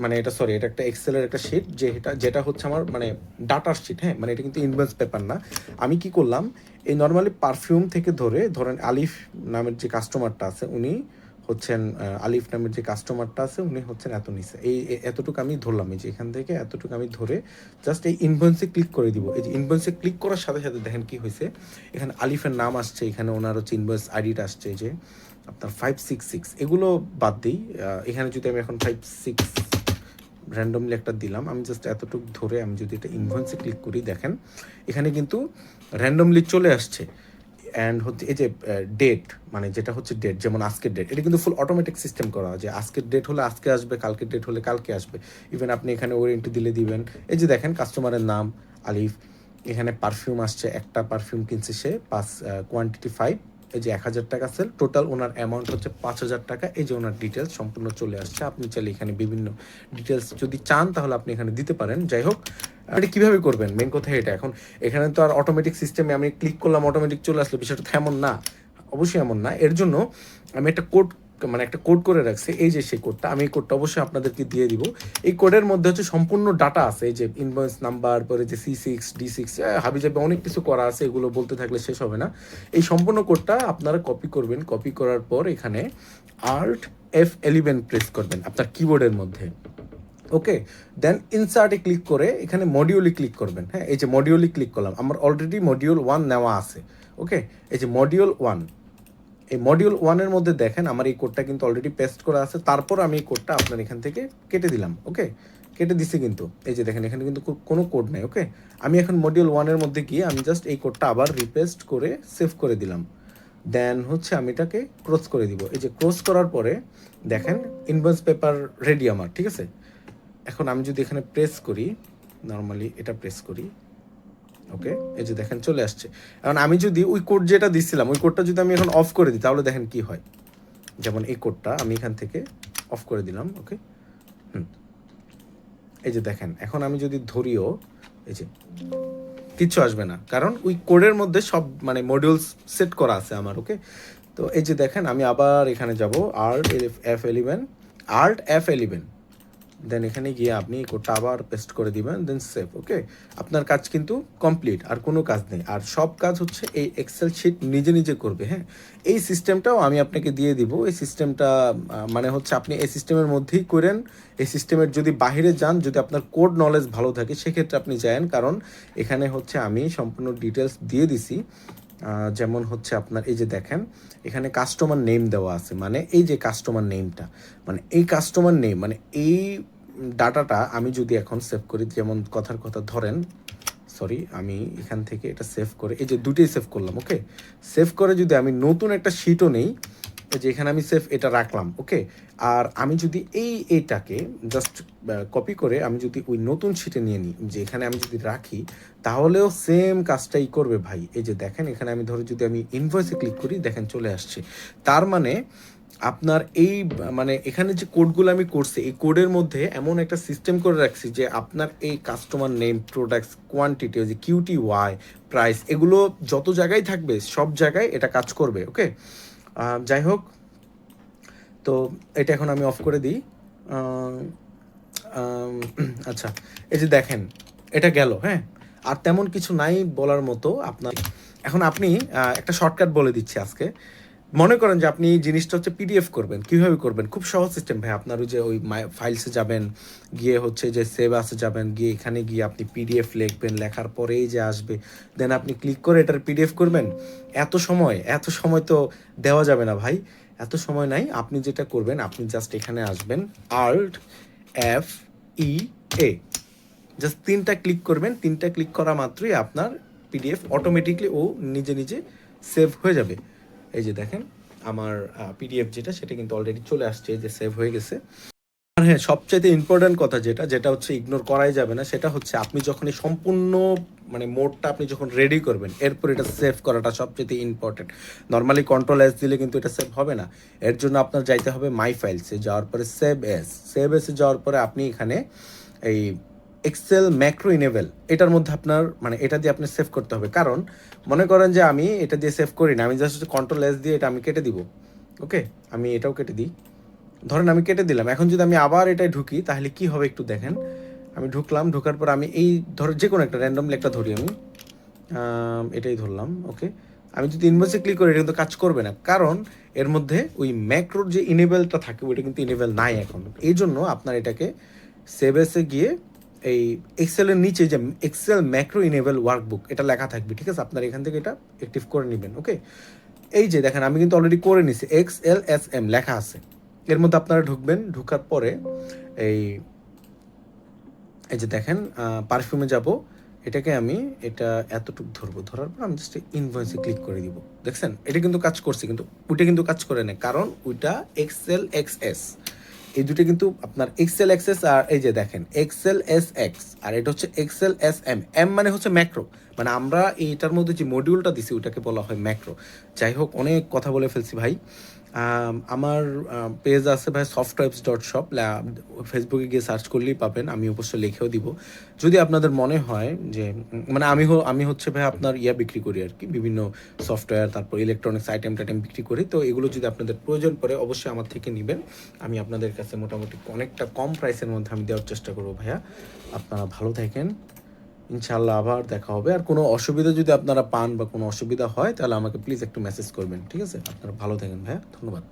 মানে এটা সরি, এটা একটা এক্সেলের একটা শিট, যেটা হচ্ছে আমার মানে ডাটার শিট। হ্যাঁ, মানে এটা কিন্তু ইনভয়েস পেপার না। আমি কি করলাম, এই নর্মালি পারফিউম থেকে ধরে ধরেন আলিফ নামের যে কাস্টমারটা আছে উনি হচ্ছেন আলিফ নামের যে কাস্টমারটা আছে উনি হচ্ছেন এত নিচে, এতটুকু আমি ধরলাম, এই যে এখান থেকে এতটুকু আমি ধরে জাস্ট এই ইনভয়েসে ক্লিক করে দিব। এই যে ইনভয়েসে ক্লিক করার সাথে সাথে দেখেন কি হয়েছে, এখানে আলিফের নাম আসছে, এখানে ওনার হচ্ছে ইনভয়েস আইডিটা আসছে, এই যে আপনার 566। এগুলো বাদ দিই, এখানে যদি আমি এখন 56 র্যান্ডমলি একটা দিলাম, আমি জাস্ট এতটুকু ধরে আমি যদি এটা ইনভয়েসে ক্লিক করি, দেখেন এখানে কিন্তু র্যান্ডমলি চলে আসছে। অ্যান্ড হচ্ছে এই যে ডেট, মানে যেটা হচ্ছে ডেট, যেমন আজকের ডেট, এটা কিন্তু ফুল অটোমেটিক সিস্টেম করা, যে আজকের ডেট হলে আজকে আসবে, কালকের ডেট হলে কালকে আসবে। ইভেন আপনি এখানে ওয়ারেন্টি দিলে দিবেন। এই যে দেখেন কাস্টমারের নাম আলিফ, এখানে পারফিউম আসছে, একটা পারফিউম কিনছে সে 5, কোয়ান্টিটি 5, এই যে 1,000 টাকা সেল, টোটাল ওনার অ্যামাউন্ট হচ্ছে 5,000 টাকা। এই যে ওনার ডিটেলস সম্পূর্ণ চলে আসছে। আপনি চাইলে এখানে বিভিন্ন ডিটেলস যদি চান তাহলে আপনি এখানে দিতে পারেন। যাই হোক, আপনি কীভাবে করবেন, মেন কথা এটা। এখন এখানে তো আর অটোমেটিক সিস্টেমে আমি ক্লিক করলাম অটোমেটিক চলে আসলো, বিষয়টা তো এমন না, অবশ্যই এমন না। এর জন্য আমি একটা কোড, মানে একটা কোড করে রাখছি, এই যে সেই কোডটা, আমি এই কোডটা অবশ্যই আপনাদেরকে দিয়ে দিব। এই কোডের মধ্যে হচ্ছে সম্পূর্ণ ডাটা আছে, এই যে ইনভয়েস নাম্বার, পরে যে C6 D6, হাবিজাবি অনেক কিছু করা আছে, এগুলো বলতে থাকলে শেষ হবে না। এই সম্পূর্ণ কোডটা আপনারা কপি করবেন, কপি করার পর এখানে Alt F11 প্রেস করবেন আপনার কিবোর্ডের মধ্যে। ওকে, দেন ইনসার্টে ক্লিক করে এখানে মডিউলে ক্লিক করবেন। হ্যাঁ, এই যে মডিউলে ক্লিক করলাম, আমার অলরেডি মডিউল 1 নেওয়া আছে। ওকে, এই যে মডিউল 1, এই মডিউল 1-এর মধ্যে দেখেন আমার এই কোডটা কিন্তু অলরেডি পেস্ট করা আছে। তারপর আমি এই কোডটা আপনার এখান থেকে কেটে দিলাম। ওকে, কেটে দিছি কিন্তু এই যে দেখেন এখানে কিন্তু কোনো কোড নেই। ওকে, আমি এখন মডিউল 1-এর মধ্যে গিয়ে আমি জাস্ট এই কোডটা আবার রিপেস্ট করে সেভ করে দিলাম। দেন হচ্ছে আমি এটাকে ক্রস করে দিব। এই যে ক্রস করার পরে দেখেন ইনভয়েস পেপার রেডি আমার, ঠিক আছে। এখন আমি যদি এখানে প্রেস করি, নর্মালি এটা প্রেস করি, ওকে, এই যে দেখেন চলে আসছে। এখন আমি যদি ওই কোড যেটা দিচ্ছিলাম ওই কোডটা যদি আমি এখন অফ করে দিই তাহলে দেখেন কি হয়। যেমন এই কোডটা আমি এখান থেকে অফ করে দিলাম। ওকে, এই যে দেখেন এখন আমি যদি ধরিও, এই যে কিচ্ছু আসবে না, কারণ ওই কোডের মধ্যে সব মানে মডিউলস সেট করা আছে আমার। ওকে, তো এই যে দেখেন আমি আবার এখানে যাব, Alt F11, দেন এখানে গিয়ে আপনি কোডটা আবার পেস্ট করে দিবেন, দেন সেভ। ওকে, আপনার কাজ কিন্তু কমপ্লিট, আর কোনো কাজ নেই। আর সব কাজ হচ্ছে এই এক্সেল শিট নিজে নিজে করবে। হ্যাঁ, এই সিস্টেমটাও আমি আপনাকে দিয়ে দিব। এই সিস্টেমটা মানে হচ্ছে আপনি এই সিস্টেমের মধ্যেই করেন। এই সিস্টেমের যদি বাইরে যান, যদি আপনার কোড নলেজ ভালো থাকে সেক্ষেত্রে আপনি যান, কারণ এখানে হচ্ছে আমি সম্পূর্ণ ডিটেলস দিয়ে দিছি। যেমন হচ্ছে আপনার এই যে দেখেন এখানে কাস্টমার নেম দেওয়া আছে, মানে এই যে কাস্টমার নেমটা, মানে এই কাস্টমার নেম, মানে এই ডাটাটা আমি যদি এখন সেভ করি, যেমন কথার কথা ধরেন, সরি আমি এখান থেকে এটা সেভ করে, এই যে দুটোই সেভ করলাম। ওকে, সেভ করে যদি আমি নতুন একটা শিটও নেই, যে এখানে আমি সেভ এটা রাখলাম। ওকে, আর আমি যদি এইটাকে জাস্ট কপি করে আমি যদি ওই নতুন শিটে নিয়ে নিই, যে এখানে আমি যদি রাখি তাহলেও সেম কাজটাই করবে ভাই। এই যে দেখেন এখানে আমি ধরে যদি আমি ইনভয়েসে ক্লিক করি, দেখেন চলে আসছে। তার মানে আপনার এই মানে এখানে যে কোডগুলো আমি করছি এই কোডের মধ্যে এমন একটা সিস্টেম করে রাখছি যে আপনার এই কাস্টমার নেম, প্রোডাক্টস, কোয়ান্টিটি, যে QTY, প্রাইস, এগুলো যত জায়গায় থাকবে সব জায়গায় এটা কাজ করবে। ওকে, যাই হোক, তো এটা এখন আমি অফ করে দিই। আচ্ছা, এই যে দেখেন এটা গেল। হ্যাঁ, আর তেমন কিছু নাই বলার মতো আপনার। এখন আপনি একটা শর্টকাট বলে দিচ্ছি আজকে। মনে করেন যে আপনি জিনিসটা হচ্ছে PDF করবেন, কিভাবে করবেন? খুব সহজ সিস্টেম ভাই। আপনার ওই যে ওই ফাইলসে যাবেন, গিয়ে হচ্ছে যে সেভ আসে যাবেন, গিয়ে এখানে গিয়ে আপনি PDF লিখবেন, লেখার পরেই যে আসবে, দেন আপনি ক্লিক করে এটার PDF করবেন। এত সময় তো দেওয়া যাবে না ভাই, এত সময় নাই। আপনি যেটা করবেন, আপনি জাস্ট এখানে আসবেন, Alt F E A, just 3টা ক্লিক করবেন। 3টা ক্লিক করা মাত্রই আপনার PDF অটোমেটিকলি ও নিজে নিজে সেভ হয়ে যাবে। এই যে দেখেন আমার PDF যেটা সেটা কিন্তু অলরেডি চলে আসছে, যে সেভ হয়ে গেছে। আর হ্যাঁ, সবচাইতে ইম্পর্ট্যান্ট কথা যেটা হচ্ছে ইগনোর করাই যাবে না, সেটা হচ্ছে আপনি যখন এই সম্পূর্ণ মানে মোডটা আপনি যখন রেডি করবেন, এরপর এটা সেভ করাটা সবচেয়ে ইম্পর্টেন্ট। নর্মালি Ctrl+S দিলে কিন্তু এটা সেভ হবে না। এর জন্য আপনার যাইতে হবে মাই ফাইলসে, যাওয়ার পরে সেভ এসে যাওয়ার পরে আপনি এখানে এই এক্সেল ম্যাক্রো ইনেবল, এটার মধ্যে আপনার মানে এটা দিয়ে আপনি সেভ করতে হবে। কারণ মনে করেন যে আমি এটা দিয়ে সেভ করি না, আমি জাস্ট Ctrl+S দিয়ে এটা আমি কেটে দিব। ওকে, আমি এটাও কেটে দিই। ধরেন আমি কেটে দিলাম। এখন যদি আমি আবার এটায় ঢুকি তাহলে কি হবে একটু দেখেন। আমি ঢুকলাম, ঢোকার পর আমি এই ধরো যে কোনো একটা র্যান্ডমলি একটা ধরি আমি, এটাই ধরলাম, ওকে। আমি যদি ইনভয়েসে ক্লিক করি এটা কিন্তু কাজ করবে না, কারণ এর মধ্যে ওই ম্যাক্রোর যে ইনেবলটা থাকে ওইটা কিন্তু ইনেবল নাই এখন। এই জন্য আপনার এটাকে সেভেসে গিয়ে এই এক্সেলের নিচে যে এক্সেল ম্যাক্রো ইনেবল ওয়ার্কবুক এটা লেখা থাকবে, ঠিক আছে? আপনার এখান থেকে এটা অ্যাক্টিভ করে নেবেন, ওকে। এই যে দেখেন আমি কিন্তু অলরেডি করে নিছি, XLSM লেখা আছে। এর মধ্যে আপনারা ঢুকবেন, ঢুকার পরে এই এই যে দেখেন পারফিউমে যাব, এটাকে আমি এটা এতটুকু ধরবো, ধরার পর আমি জাস্ট ইনভয়েসে ক্লিক করে দিব। দেখছেন এটা কিন্তু কাজ করছে, কিন্তু ওইটা কিন্তু কাজ করে না, কারণ ওইটা এক্সেল এক্সএস। এই দুটো কিন্তু আপনার এক্সেল এক্সএস, আর এই যে দেখেন এক্সেল এস এক্স, আর এটা হচ্ছে এক্সেল এস এম। এম মানে হচ্ছে ম্যাক্রো, মানে আমরা এইটার মধ্যে যে মডিউলটা দিছি ওটাকে বলা হয় ম্যাক্রো। যাই হোক, অনেক কথা বলে ফেলছি ভাই। আমার পেজ আছে ভাই softwebs.shop, ফেসবুকে গিয়ে সার্চ করলেই পাবেন, আমি অবশ্যই লিখেও দিব। যদি আপনাদের মনে হয় যে মানে আমি হচ্ছে ভাই আপনার বিক্রি করি আর কি, বিভিন্ন সফটওয়্যার, তারপর ইলেকট্রনিক্স আইটেম টাইটেম বিক্রি করি, তো এগুলো যদি আপনাদের প্রয়োজন পড়ে অবশ্যই আমার থেকে নেবেন। আমি আপনাদের কাছে মোটামুটি অনেকটা কম প্রাইসের মধ্যে আমি দেওয়ার চেষ্টা করবো ভাইয়া। আপনারা ভালো থাকেন, ইনশাল্লাহ আবার দেখা হবে। আর কোনো অসুবিধা যদি আপনারা পান বা কোনো অসুবিধা হয় তাহলে আমাকে প্লিজ একটু মেসেজ করবেন, ঠিক আছে? আপনারা ভালো থাকেন ভাইয়া, ধন্যবাদ।